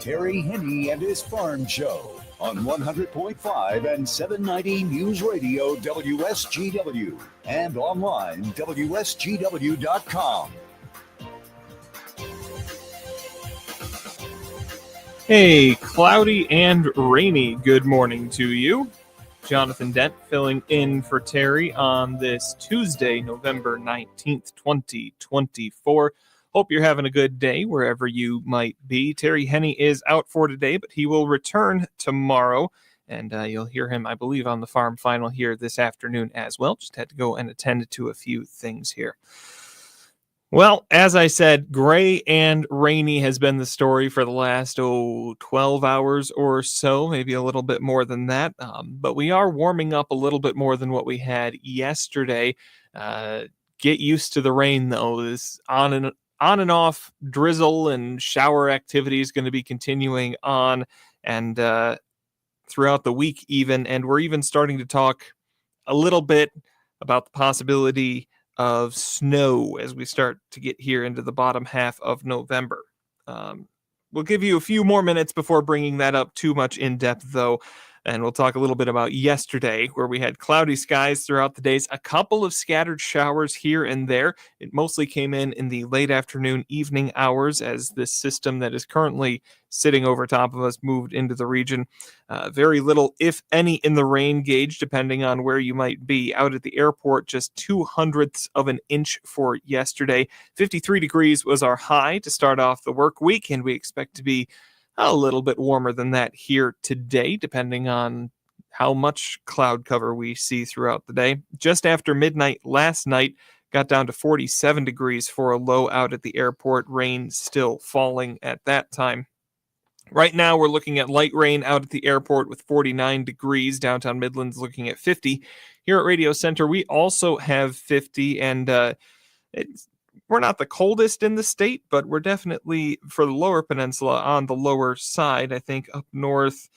Terry Henney and his Farm Show on 100.5 and 790 News Radio WSGW and online WSGW.com. Hey, cloudy and rainy good morning to you. Jonathan Dent filling in for Terry on this Tuesday, November 19th, 2024. Hope you're having a good day wherever you might be. Terry Henney is out for today, but he will return tomorrow. And you'll hear him, I believe, on the Farm Final here this afternoon as well. Just had to go and attend to a few things here. Well, as I said, gray and rainy has been the story for the last, 12 hours or so, maybe a little bit more than that. But we are warming up a little bit more than what we had yesterday. Get used to the rain, though. This on and off drizzle and shower activity is going to be continuing on and throughout the week even. And we're even starting to talk a little bit about the possibility of snow as we start to get here into the bottom half of November. We'll give you a few more minutes before bringing that up too much in depth, though. And we'll talk a little bit about yesterday, where we had cloudy skies throughout the days, a couple of scattered showers here and there. It mostly came in the late afternoon, evening hours as this system that is currently sitting over top of us moved into the region. Very little, if any, in the rain gauge, depending on where you might be. Out at the airport, just 0.02 of an inch for yesterday. 53 degrees was our high to start off the work week, and we expect to be a little bit warmer than that here today, depending on how much cloud cover we see throughout the day. Just after midnight last night, got down to 47 degrees for a low out at the airport. Rain still falling at that time. Right now, we're looking at light rain out at the airport with 49 degrees. Downtown Midlands looking at 50. Here at Radio Center, we also have 50, and we're not the coldest in the state, but we're definitely, for the lower peninsula, on the lower side. I think up north,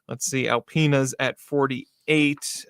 let's see, Alpena's at 48,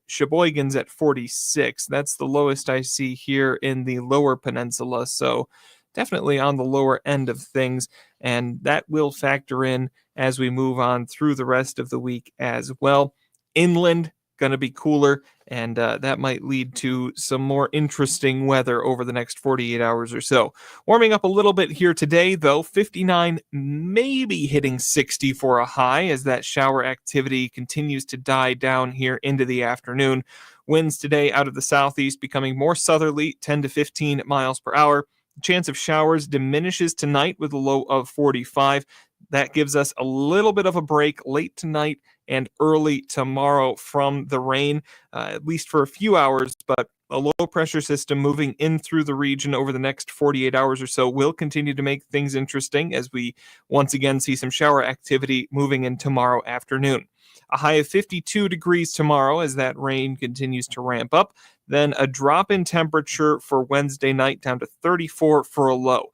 Sheboygan's at 46. That's the lowest I see here in the lower peninsula, so definitely on the lower end of things, and that will factor in as we move on through the rest of the week as well. Inland, going to be cooler, and that might lead to some more interesting weather over the next 48 hours or so. Warming up a little bit here today, though. 59, maybe hitting 60 for a high as that shower activity continues to die down here into the afternoon. Winds today out of the southeast becoming more southerly, 10 to 15 miles per hour. The chance of showers diminishes tonight with a low of 45. That gives us a little bit of a break late tonight and early tomorrow from the rain, at least for a few hours, but a low pressure system moving in through the region over the next 48 hours or so will continue to make things interesting as we once again see some shower activity moving in tomorrow afternoon. A high of 52 degrees tomorrow as that rain continues to ramp up, then a drop in temperature for Wednesday night down to 34 for a low.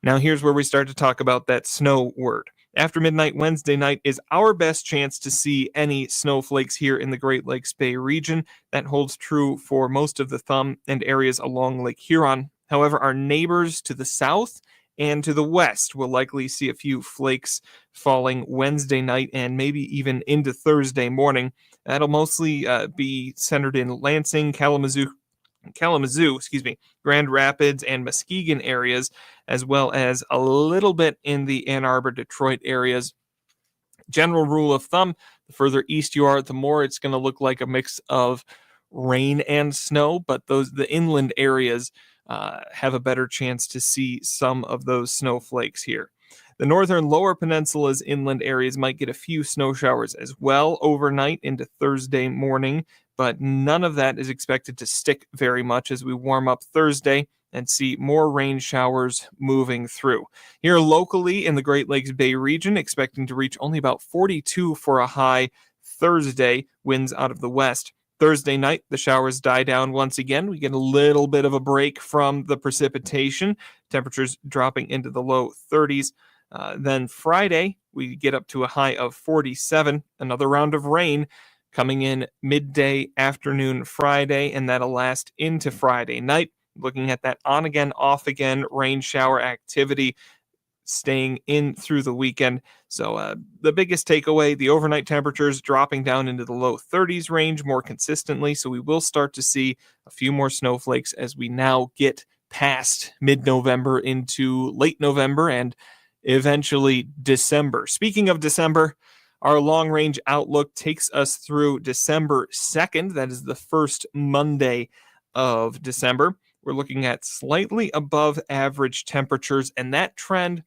Now here's where we start to talk about that snow word. After midnight Wednesday night is our best chance to see any snowflakes here in the Great Lakes Bay region. That holds true for most of the Thumb and areas along Lake Huron. However, our neighbors to the south and to the west will likely see a few flakes falling Wednesday night and maybe even into Thursday morning. That'll mostly be centered in Lansing, Kalamazoo, Grand Rapids, and Muskegon areas, as well as a little bit in the Ann Arbor, Detroit areas. General rule of thumb, the further east you are, the more it's going to look like a mix of rain and snow, but the inland areas have a better chance to see some of those snowflakes here. The northern lower peninsula's inland areas might get a few snow showers as well overnight into Thursday morning, but none of that is expected to stick very much as we warm up Thursday and see more rain showers moving through. Here locally in the Great Lakes Bay region, expecting to reach only about 42 for a high Thursday, winds out of the west. Thursday night, the showers die down once again. We get a little bit of a break from the precipitation, temperatures dropping into the low 30s. Then Friday, we get up to a high of 47, another round of rain coming in midday afternoon Friday, and that'll last into Friday night. Looking at that on again, off again rain shower activity staying in through the weekend. So the biggest takeaway, the overnight temperatures dropping down into the low 30s range more consistently. So we will start to see a few more snowflakes as we now get past mid-November into late November and eventually December. Speaking of December, our long-range outlook takes us through December 2nd. That is the first Monday of December. We're looking at slightly above average temperatures, and that trend,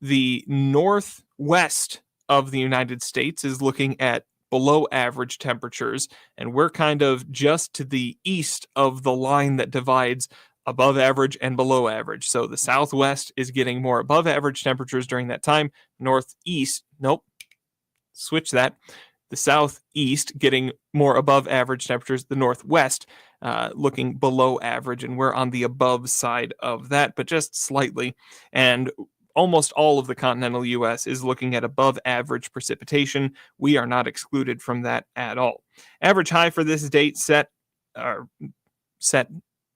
the northwest of the United States is looking at below average temperatures, and we're kind of just to the east of the line that divides above average and below average. So the southwest is getting more above average temperatures during that time. Northeast, nope, switch that. The southeast getting more above average temperatures. The northwest looking below average, and we're on the above side of that, but just slightly. And almost all of the continental U.S. is looking at above average precipitation. We are not excluded from that at all. Average high for this date set,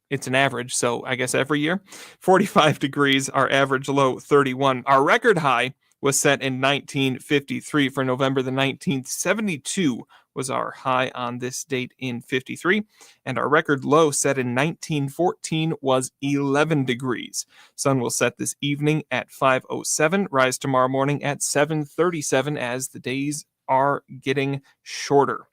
it's an average, so I guess every year, 45 degrees, our average low 31. Our record high was set in 1953 for November the 19th. 72 was our high on this date in 53, and our record low set in 1914 was 11 degrees. Sun will set this evening at 5:07, rise tomorrow morning at 7:37 as the days are getting shorter.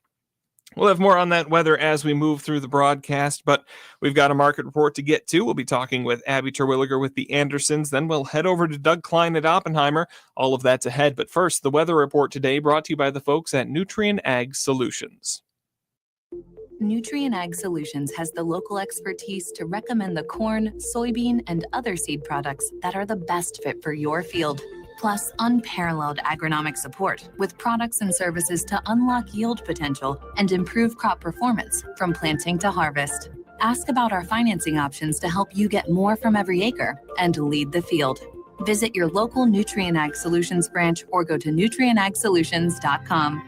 We'll have more on that weather as we move through the broadcast, but we've got a market report to get to. We'll be talking with Abby Terwilliger with the Andersons. Then we'll head over to Doug Klein at Oppenheimer. All of that's ahead. But first, the weather report today brought to you by the folks at Nutrien Ag Solutions. Nutrien Ag Solutions has the local expertise to recommend the corn, soybean, and other seed products that are the best fit for your field. Plus unparalleled agronomic support with products and services to unlock yield potential and improve crop performance from planting to harvest. Ask about our financing options to help you get more from every acre and lead the field. Visit your local Nutrien Ag Solutions branch or go to nutrienagsolutions.com.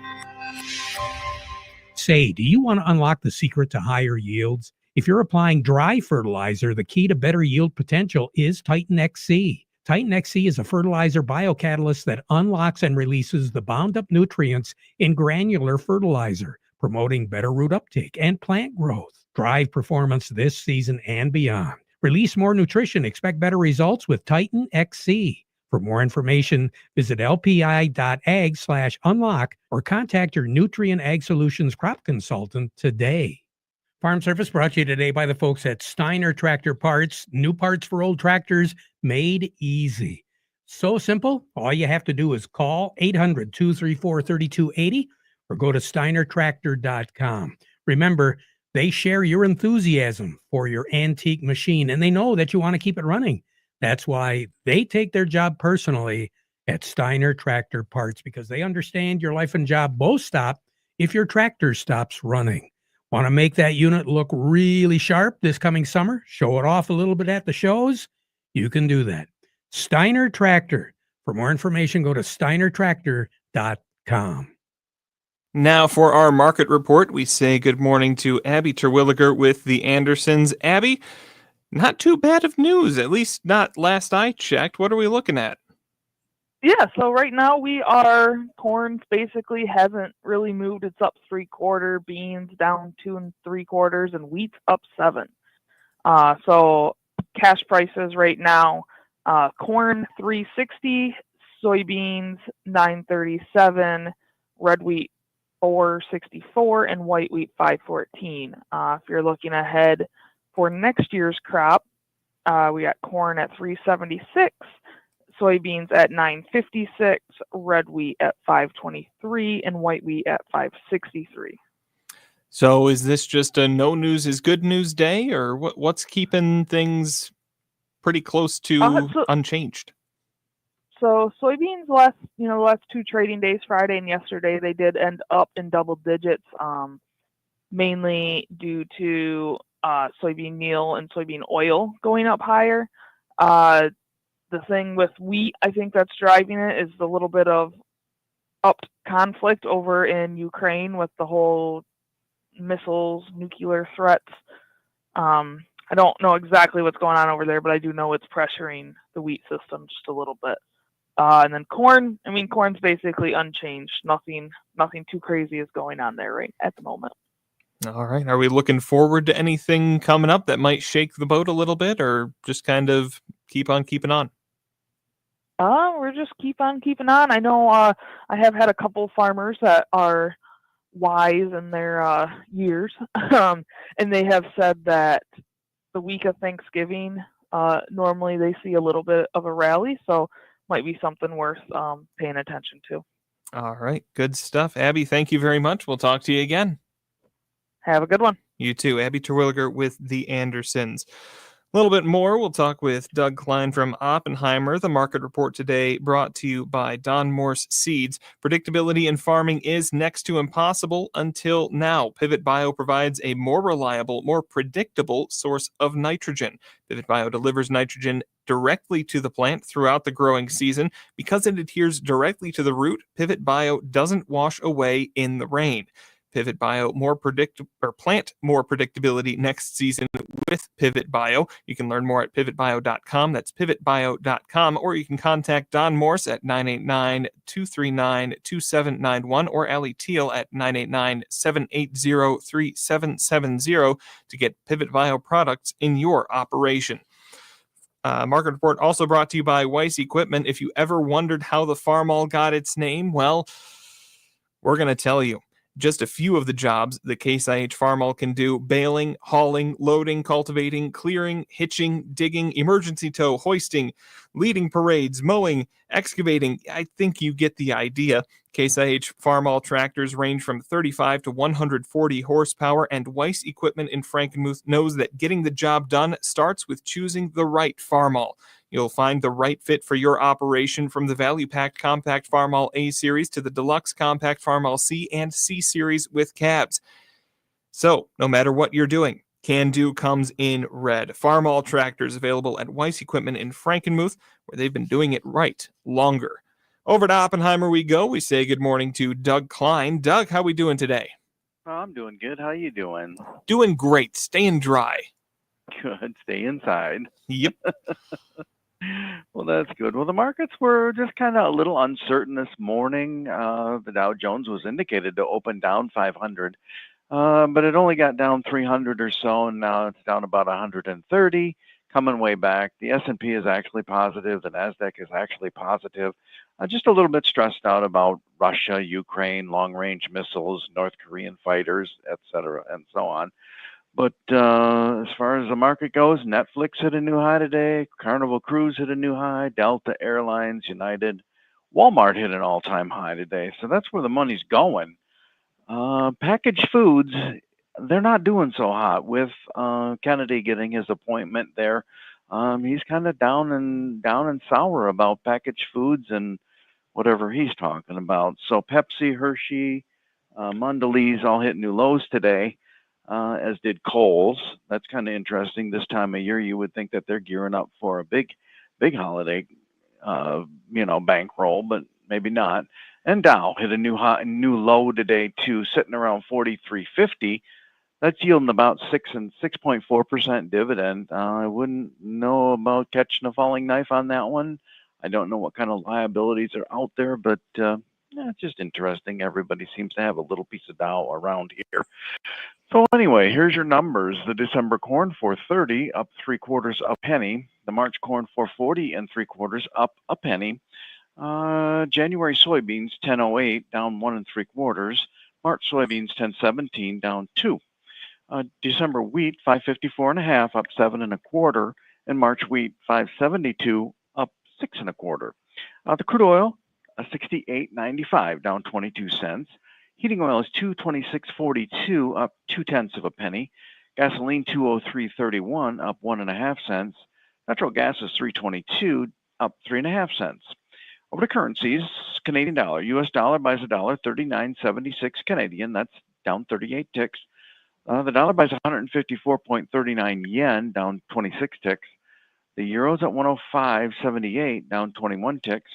Say, do you want to unlock the secret to higher yields? If you're applying dry fertilizer, the key to better yield potential is Titan XC. Titan XC is a fertilizer biocatalyst that unlocks and releases the bound-up nutrients in granular fertilizer, promoting better root uptake and plant growth. Drive performance this season and beyond. Release more nutrition. Expect better results with Titan XC. For more information, visit lpi.ag/unlock or contact your Nutrien Ag Solutions crop consultant today. Farm Service brought to you today by the folks at Steiner Tractor Parts. New parts for old tractors made easy. So simple. All you have to do is call 800-234-3280 or go to steinertractor.com. Remember, they share your enthusiasm for your antique machine, and they know that you want to keep it running. That's why they take their job personally at Steiner Tractor Parts, because they understand your life and job both stop if your tractor stops running. Want to make that unit look really sharp this coming summer? Show it off a little bit at the shows? You can do that. Steiner Tractor. For more information, go to steinertractor.com. Now for our market report, we say good morning to Abby Terwilliger with the Andersons. Abby, not too bad of news, at least not last I checked. What are we looking at? Yeah, so right now corn basically hasn't really moved. It's up 3/4, beans down 2 3/4, and wheat's up 7. So cash prices right now, corn $3.60, soybeans $9.37, red wheat $4.64, and white wheat $5.14. If you're looking ahead for next year's crop, we got corn at $3.76. Soybeans at $9.56, red wheat at $5.23, and white wheat at $5.63. So is this just a no news is good news day, or what's keeping things pretty close to unchanged? So soybeans last 2 trading days, Friday and yesterday, they did end up in double digits, mainly due to soybean meal and soybean oil going up higher. The thing with wheat, I think that's driving it, is the little bit of conflict over in Ukraine with the whole missiles, nuclear threats. I I don't know exactly what's going on over there, but I do know it's pressuring the wheat system just a little bit. And then corn, corn's basically unchanged. Nothing too crazy is going on there right at the moment. All right. Are we looking forward to anything coming up that might shake the boat a little bit, or just kind of keep on keeping on? We're just keep on keeping on. I know I have had a couple farmers that are wise in their years, and they have said that the week of Thanksgiving, normally they see a little bit of a rally, so might be something worth paying attention to. All right. Good stuff. Abby, thank you very much. We'll talk to you again. Have a good one. You too. Abby Terwilliger with the Andersons. A little bit more, we'll talk with Doug Klein from Oppenheimer. The market report today brought to you by Don Morse Seeds. Predictability in farming is next to impossible until now. Pivot Bio provides a more reliable, more predictable source of nitrogen. Pivot Bio delivers nitrogen directly to the plant throughout the growing season. Because it adheres directly to the root, Pivot Bio doesn't wash away in the rain. Pivot Bio plant more predictability next season with Pivot Bio. You can learn more at pivotbio.com. That's pivotbio.com, or you can contact Don Morse at 989-239-2791 or Allie Teal at 989-780-3770 to get Pivot Bio products in your operation. Market report also brought to you by Weiss Equipment. If you ever wondered how the Farmall got its name, well, we're going to tell you. Just a few of the jobs that Case IH Farmall can do: baling, hauling, loading, cultivating, clearing, hitching, digging, emergency tow, hoisting, leading parades, mowing, excavating. I think you get the idea. Case IH Farmall tractors range from 35 to 140 horsepower, and Weiss Equipment in Frankenmuth knows that getting the job done starts with choosing the right Farmall. You'll find the right fit for your operation, from the value-packed compact Farmall A Series to the deluxe compact Farmall C and C Series with cabs. So, no matter what you're doing, Can Do comes in red. Farmall tractors available at Weiss Equipment in Frankenmuth, where they've been doing it right longer. Over to Oppenheimer we go. We say good morning to Doug Klein. Doug, how we doing today? Oh, I'm doing good. How you doing? Doing great. Staying dry. Good. Stay inside. Yep. Well, that's good. Well, the markets were just kind of a little uncertain this morning. The Dow Jones was indicated to open down 500, but it only got down 300 or so, and now it's down about 130, coming way back. The S&P is actually positive. The NASDAQ is actually positive. Just a little bit stressed out about Russia, Ukraine, long-range missiles, North Korean fighters, et cetera, and so on. But as far as the market goes, Netflix hit a new high today. Carnival Cruise hit a new high. Delta Airlines, United, Walmart hit an all-time high today. So that's where the money's going. Packaged foods, they're not doing so hot with Kennedy getting his appointment there. He's kind of down and sour about packaged foods and whatever he's talking about. So Pepsi, Hershey, Mondelez all hit new lows today. As did Kohl's. That's kind of interesting. This time of year, you would think that they're gearing up for a big holiday, bankroll, but maybe not. And Dow hit a new low today too, sitting around 43.50. That's yielding about 6.4% dividend. I wouldn't know about catching a falling knife on that one. I don't know what kind of liabilities are out there, but it's just interesting. Everybody seems to have a little piece of Dow around here. So anyway, here's your numbers. The December corn 4.30 up 3/4 a penny. The March corn 4.40 3/4 up a penny. January soybeans 10.08 down 1 3/4. March soybeans 10.17 down 2. December wheat 5.54 up 7 1/4, and March wheat 5.72 up 6 1/4. The crude oil 68.95 down 22 cents. Heating oil is $226.42 up 0.2 of a penny. Gasoline $203.31 up 1.5 cents. Natural gas is $3.22 up 3.5 cents. Over to currencies, Canadian dollar. U.S. dollar buys $1.3976 Canadian. That's down 38 ticks. The dollar buys 154.39 yen, down 26 ticks. The euro's at 105.78, down 21 ticks.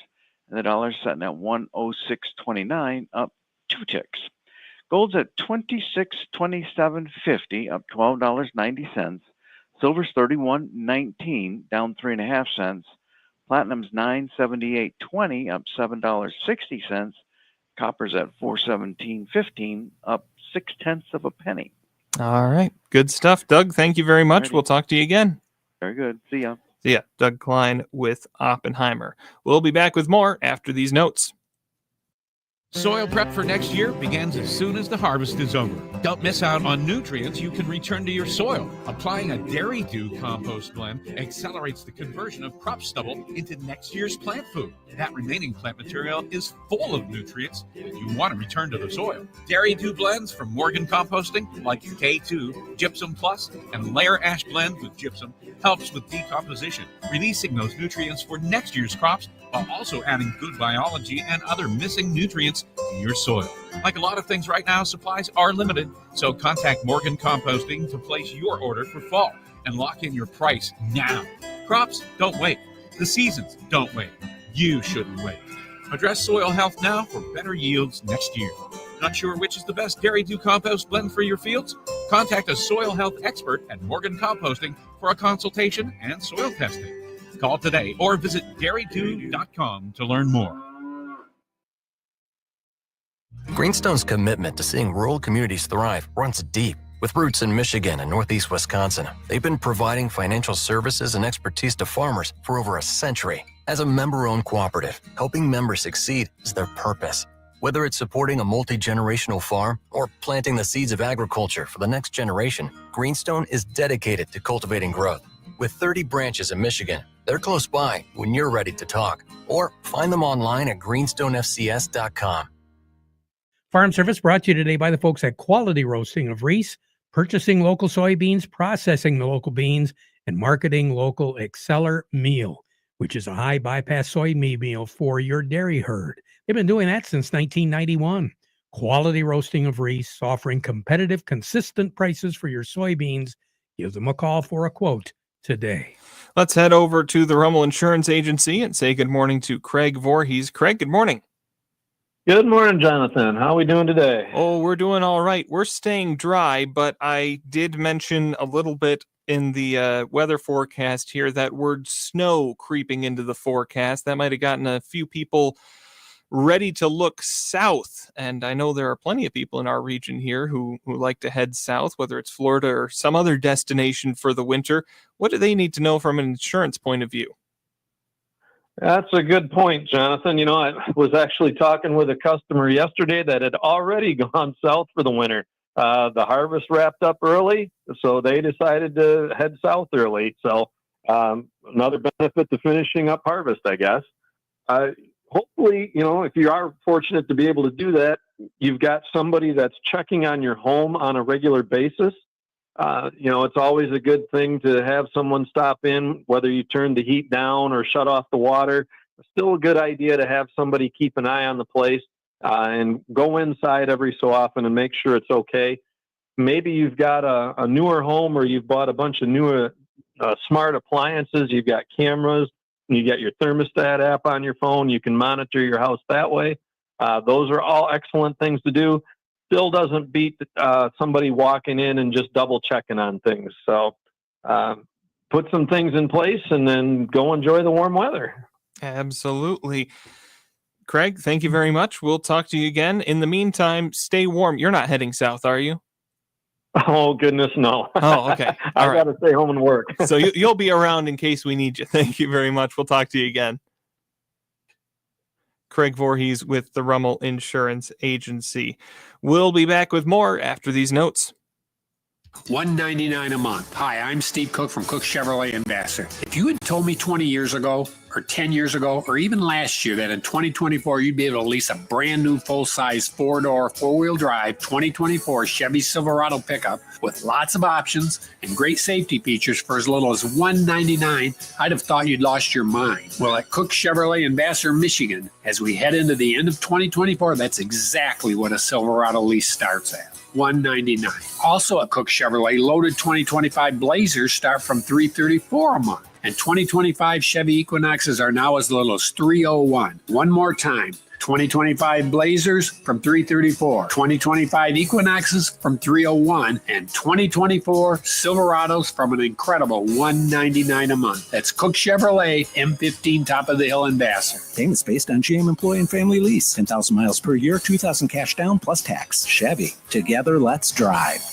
And the dollar's setting at 106.29, up 2 ticks. Gold's at $26.2750, up $12.90. Silver's $31.19, down 3.5 cents. Platinum's $978.20, up $7.60. Copper's at $417.15, up 0.6 of a penny. All right. Good stuff. Doug, thank you very much. Alrighty. We'll talk to you again. Very good. See ya. See ya. Doug Klein with Oppenheimer. We'll be back with more after these notes. Soil prep for next year begins as soon as the harvest is over. Don't miss out on nutrients you can return to your soil. Applying a Dairy Dew compost blend accelerates the conversion of crop stubble into next year's plant food. That remaining plant material is full of nutrients that you want to return to the soil. Dairy Dew blends from Morgan Composting, like K2, Gypsum Plus, and Layer Ash blend with gypsum, helps with decomposition, releasing those nutrients for next year's crops while also adding good biology and other missing nutrients to your soil. Like a lot of things right now, supplies are limited, so contact Morgan Composting to place your order for fall and lock in your price now. Crops don't wait. The seasons don't wait. You shouldn't wait. Address soil health now for better yields next year. Not sure which is the best Dairy Dew compost blend for your fields? Contact a soil health expert at Morgan Composting for a consultation and soil testing. Call today or visit dairydew.com to learn more. Greenstone's commitment to seeing rural communities thrive runs deep. With roots in Michigan and Northeast Wisconsin, they've been providing financial services and expertise to farmers for over a century. As a member-owned cooperative, helping members succeed is their purpose. Whether it's supporting a multi-generational farm or planting the seeds of agriculture for the next generation, Greenstone is dedicated to cultivating growth. With 30 branches in Michigan, they're close by when you're ready to talk. Or find them online at greenstonefcs.com. Farm Service brought to you today by the folks at Quality Roasting of Reese, purchasing local soybeans, processing the local beans, and marketing local Exceller meal, which is a high bypass soybean meal for your dairy herd. They've been doing that since 1991. Quality Roasting of Reese, offering competitive, consistent prices for your soybeans. Give them a call for a quote today. Let's head over to the Rummel Insurance Agency and say good morning to Craig Voorhees. Craig, good morning. Good morning, Jonathan. How are we doing today? Oh, we're doing all right. We're staying dry, but I did mention a little bit in the weather forecast here that word snow creeping into the forecast. That might have gotten a few people ready to look south. And I know there are plenty of people in our region here who like to head south, whether it's Florida or some other destination for the winter. What do they need to know from an insurance point of view? That's a good point, Jonathan. You know, I was actually talking with a customer yesterday that had already gone south for the winter. The harvest wrapped up early, so they decided to head south early. So another benefit to finishing up harvest, I guess. Hopefully, you know, if you are fortunate to be able to do that, you've got somebody that's checking on your home on a regular basis. You know, it's always a good thing to have someone stop in, whether you turn the heat down or shut off the water. It's still a good idea to have somebody keep an eye on the place and go inside every so often and make sure it's okay. Maybe you've got a newer home or you've bought a bunch of newer smart appliances. You've got cameras. You got your thermostat app on your phone. You can monitor your house that way. Those are all excellent things to do. Still doesn't beat somebody walking in and just double checking on things. So put some things in place and then go enjoy the warm weather. Absolutely. Craig, thank you very much. We'll talk to you again. In the meantime, stay warm. You're not heading south, are you? Oh, goodness, no. Oh, okay. I got to stay home and work. So you'll be around in case we need you. Thank you very much. We'll talk to you again. Craig Voorhees with the Rummel Insurance Agency. We'll be back with more after these notes. $199 a month. Hi, I'm Steve Cook from Cook Chevrolet in Vassar. If you had told me 20 years ago or 10 years ago or even last year that in 2024 you'd be able to lease a brand new full-size four-door, four-wheel drive 2024 Chevy Silverado pickup with lots of options and great safety features for as little as $199, I'd have thought you'd lost your mind. Well, at Cook Chevrolet in Vassar, Michigan, as we head into the end of 2024, that's exactly what a Silverado lease starts at. $199. Also at Cook Chevrolet, loaded 2025 Blazers start from $334 a month. And 2025 Chevy Equinoxes are now as little as $301. One more time. 2025 Blazers from $334, 2025 Equinoxes from $301, and 2024 Silverados from an incredible $199 a month. That's Cook Chevrolet, M15 Top of the Hill in Vassar. Payments based on GM employee and family lease. 10,000 miles per year, $2,000 cash down plus tax. Chevy. Together, let's drive.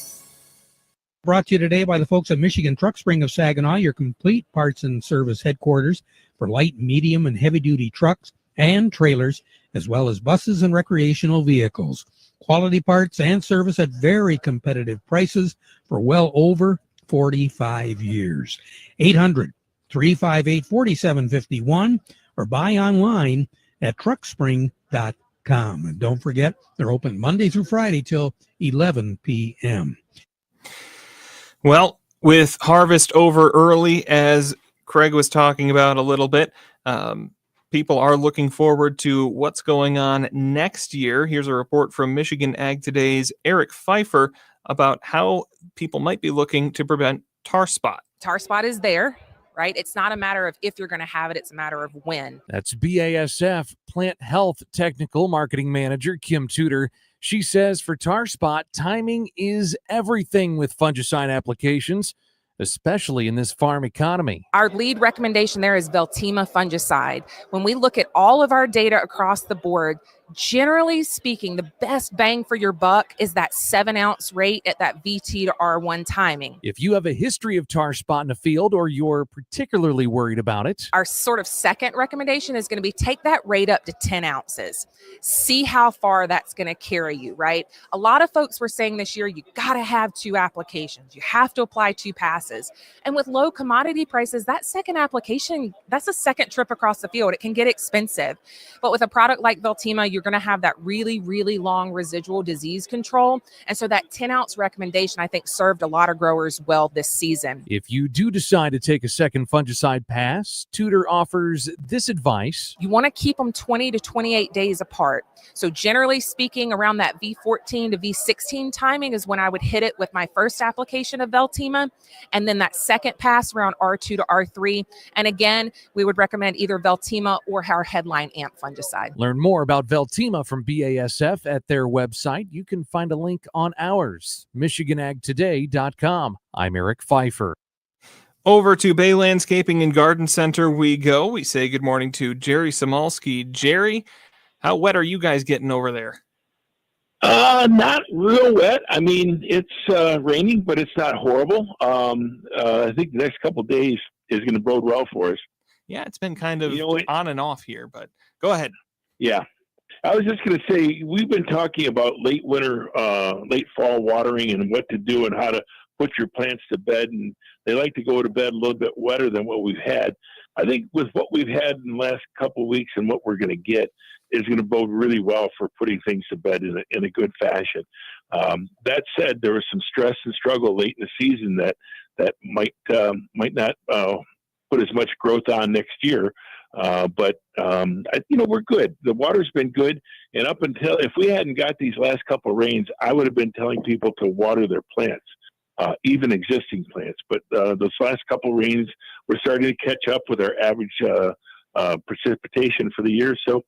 Brought to you today by the folks at Michigan Truck Spring of Saginaw, your complete parts and service headquarters for light, medium, and heavy-duty trucks and trailers, as well as buses and recreational vehicles. Quality parts and service at very competitive prices for well over 45 years. 800-358-4751 or buy online at truckspring.com. And don't forget, they're open Monday through Friday till 11 p.m. Well, with harvest over early, as Craig was talking about a little bit, people are looking forward to what's going on next year. Here's a report from Michigan Ag Today's Eric Pfeiffer about how people might be looking to prevent tar spot. Tar spot is there, right? It's not a matter of if you're going to have it, it's a matter of when. That's BASF Plant Health Technical Marketing Manager Kim Tudor. She says for tar spot, timing is everything with fungicide applications, especially in this farm economy. Our lead recommendation there is Veltima fungicide. When we look at all of our data across the board, generally speaking, the best bang for your buck is that 7-ounce rate at that VT to R1 timing. If you have a history of tar spot in a field or you're particularly worried about it, our sort of second recommendation is going to be take that rate up to 10 ounces. See how far that's going to carry you, right? A lot of folks were saying this year, you got to have 2 applications. You have to apply 2 passes. And with low commodity prices, that second application, that's a second trip across the field. It can get expensive. But with a product like Veltima, you're going to have that really, really long residual disease control. And so that 10-ounce recommendation, I think, served a lot of growers well this season. if you do decide to take a second fungicide pass, Tudor offers this advice. You want to keep them 20 to 28 days apart. So generally speaking, around that V14 to V16 timing is when I would hit it with my first application of Veltima, and then that second pass around R2 to R3. And again, we would recommend either Veltima or our Headline AMP fungicide. Learn more about Veltima from BASF at their website. You can find a link on ours, MichiganAgToday.com. I'm Eric Pfeiffer. Over to Bay Landscaping and Garden Center we go. We say good morning to Jerry Samolsky. Jerry, how wet are you guys getting over there? Not real wet. I mean, it's raining, but it's not horrible. I think the next couple of days is going to bode well for us. Yeah, it's been kind of on and off here, but go ahead. Yeah. I was just going to say, we've been talking about late winter, late fall watering and what to do and how to put your plants to bed. And they like to go to bed a little bit wetter than what we've had. I think with what we've had in the last couple of weeks and what we're going to get is going to bode really well for putting things to bed in a good fashion. That said, there was some stress and struggle late in the season that might not put as much growth on next year. But we're good. The water's been good. And up until, if we hadn't got these last couple of rains, I would have been telling people to water their plants, even existing plants. But those last couple of rains, we're starting to catch up with our average precipitation for the year. So,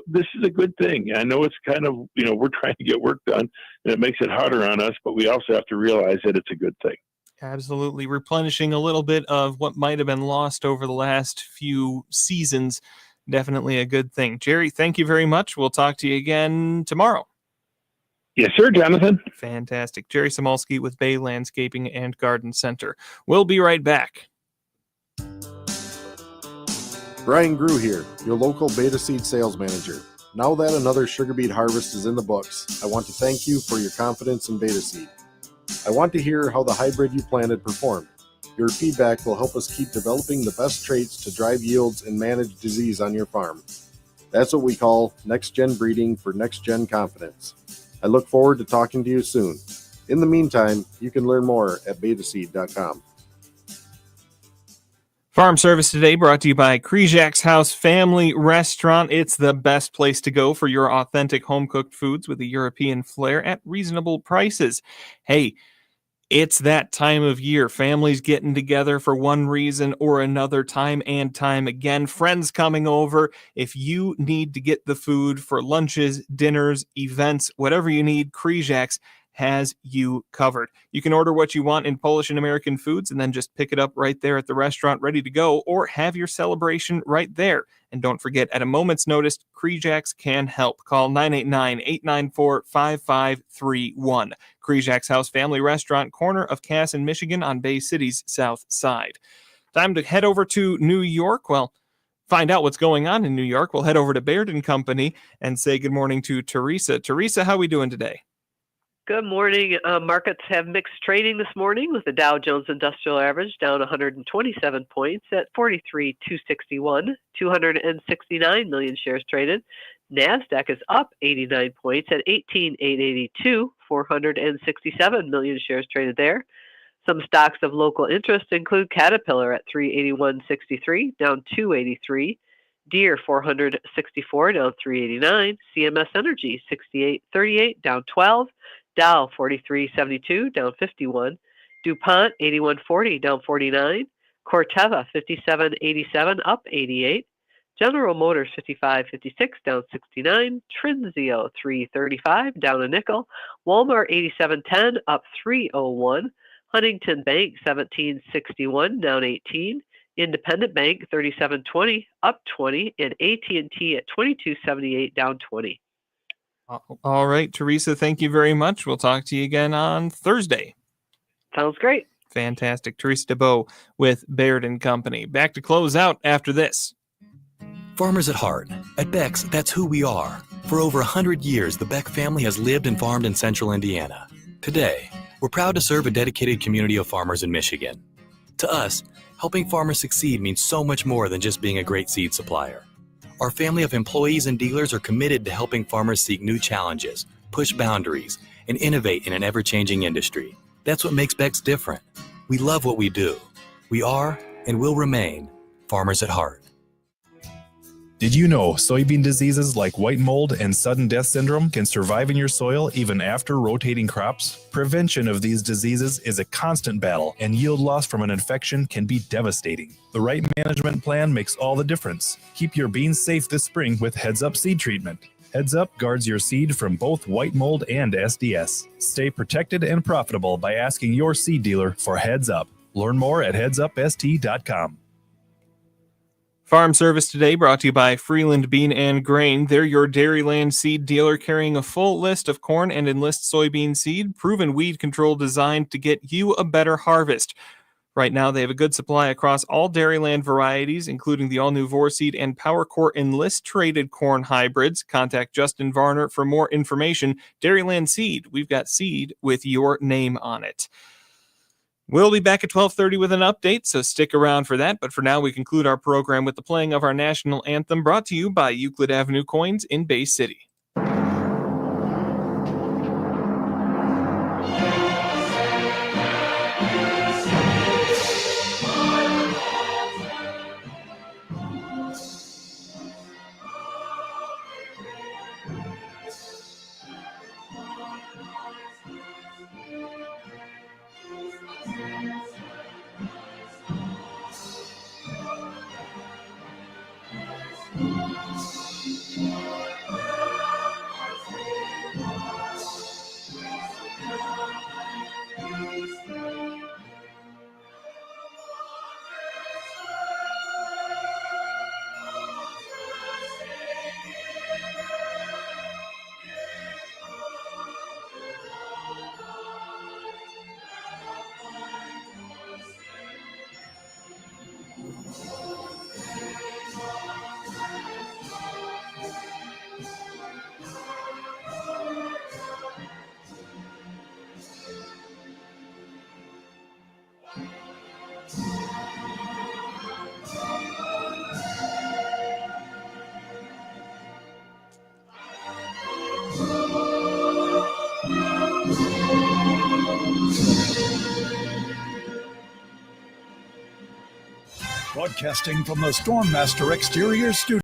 this is a good thing. I know it's kind of, we're trying to get work done and it makes it harder on us, but we also have to realize that it's a good thing. Absolutely. Replenishing a little bit of what might have been lost over the last few seasons. Definitely a good thing. Jerry, thank you very much. We'll talk to you again tomorrow. Yes, sir, Jonathan. Fantastic. Jerry Samolsky with Bay Landscaping and Garden Center. We'll be right back. Brian Grew here, your local Beta Seed sales manager. Now that another sugar beet harvest is in the books, I want to thank you for your confidence in Beta Seed. I want to hear how the hybrid you planted performed. Your feedback will help us keep developing the best traits to drive yields and manage disease on your farm. That's what we call next-gen breeding for next-gen confidence. I look forward to talking to you soon. In the meantime, you can learn more at betaseed.com. Farm Service Today brought to you by Krijak's House Family Restaurant. It's the best place to go for your authentic home-cooked foods with a European flair at reasonable prices. Hey, It's that time of year. Families getting together for one reason or another, time and time again. Friends coming over. If you need to get the food for lunches, dinners, events, whatever you need, Kryjaks has you covered. You can order what you want in Polish and American foods and then just pick it up right there at the restaurant ready to go, or have your celebration right there. And don't forget, at a moment's notice, Kryjaks can help. Call 989-894-5531. Kryjaks House Family Restaurant, corner of Cass and Michigan on Bay City's south side. Time to head over to New York. Well, find out what's going on in New York. We'll head over to Baird & Company and say good morning to Teresa. Teresa, how are we doing today? Good morning. Markets have mixed trading this morning, with the Dow Jones Industrial Average down 127 points at 43,261, 269 million shares traded. NASDAQ is up 89 points at 18,882, 467 million shares traded there. Some stocks of local interest include Caterpillar at 381.63, down 283. Deere 464, down 389. CMS Energy 68.38, down 12. Dow 43.72, down 51. DuPont 81.40, down 49. Corteva 57.87, up 88. General Motors 55.56, down 69. Trinzio 3.35, down a nickel. Walmart 87.10, up 3.01. Huntington Bank 17.61, down 18. Independent Bank 37.20, up 20, and AT&T at 22.78, down 20. All right, Teresa, thank you very much. We'll talk to you again on Thursday. Sounds great. Fantastic. Teresa DeBow with Baird & Company. Back to close out after this. Farmers at heart. At Beck's, that's who we are. For over 100 years, the Beck family has lived and farmed in central Indiana. Today, we're proud to serve a dedicated community of farmers in Michigan. To us, helping farmers succeed means so much more than just being a great seed supplier. Our family of employees and dealers are committed to helping farmers seek new challenges, push boundaries, and innovate in an ever-changing industry. That's what makes Beck's different. We love what we do. We are and will remain farmers at heart. Did you know soybean diseases like white mold and sudden death syndrome can survive in your soil even after rotating crops? Prevention of these diseases is a constant battle, and yield loss from an infection can be devastating. The right management plan makes all the difference. Keep your beans safe this spring with Heads Up seed treatment. Heads Up guards your seed from both white mold and SDS. Stay protected and profitable by asking your seed dealer for Heads Up. Learn more at headsupst.com. Farm Service Today brought to you by Freeland Bean and Grain. They're your Dairyland seed dealer, carrying a full list of corn and Enlist soybean seed, proven weed control designed to get you a better harvest. Right now, they have a good supply across all Dairyland varieties, including the all-new Vorseed and PowerCore Enlist traded corn hybrids. Contact Justin Varner for more information. Dairyland Seed, we've got seed with your name on it. We'll be back at 12:30 with an update, so stick around for that. But for now, we conclude our program with the playing of our national anthem, brought to you by Euclid Avenue Coins in Bay City. Broadcasting from the Stormmaster Exterior Studio.